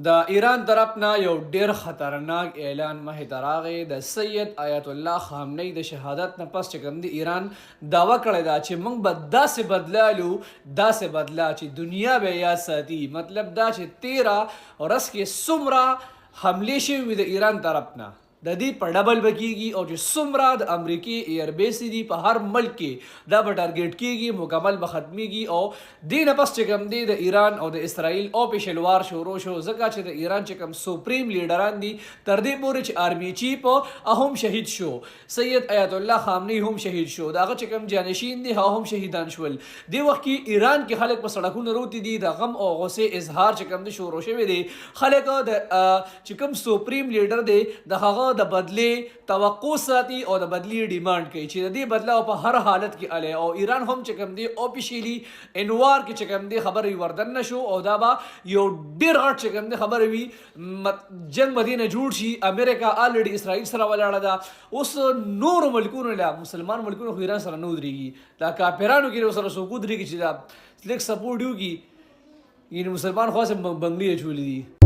د ایران طرف نه یو ډیر خطرناک اعلان مخې ته راغی د سید آیت الله خامنه‌ای د شهادت نه پس چې کوم د ایران دعوه کړې ده چې موږ به داسې بدلالو داسې بدلا چې دنیا به یاد ساتي. مطلب دا چې 13 ورځ کې څومره حملې شوي د ایران طرف نه د دې په ډبل به کېږي او چې څومره د امریکې ایربیسې دي په هر ملک کې دا به ټارګېټ کېږي مکمل به ختمیږي. او دې نه پس چې کوم دی د ایران او د اسرائیل او پیشلوار شروع شو ځکه چې د ایران چې کوم سوپریم لیډران دي تر دې پورې چې آرمي چیف هم شهید شو، سید آیت الله خامنه‌ای هم شهید شو، دغه چې کوم جانشین دي هغه هم شهیدان شول. دې وخت کې ایران کې خلک په سړکونو روتي دي د غم او غصې اظهار چې کوم دی شروع شوی دی. خلک د چې کوم سوپریم لیډر دی د هغه د بدلې توقع ساتي او د بدلې ډیمانډ کوي چې د دې بدلاو په هر حالت کې اله. او ایران هم چې کوم دی اوفیشلی انوار کې چې کوم دی خبرې وردن نشو او دا به یو ډیر غټ چې کوم دی خبرې وي جنگ مدینه جوړ شي. امریکا الریډي اسرائیل سره ولاړه ده، اوس نور ملکونو له مسلمان ملکونو خو ایران سره نه ودرېږي، دا کافرانو کې سره څوک ودرېږي چې دا لیک سپورټ وکړي. یعنې مسلمان خاص بنګلې چولې دي.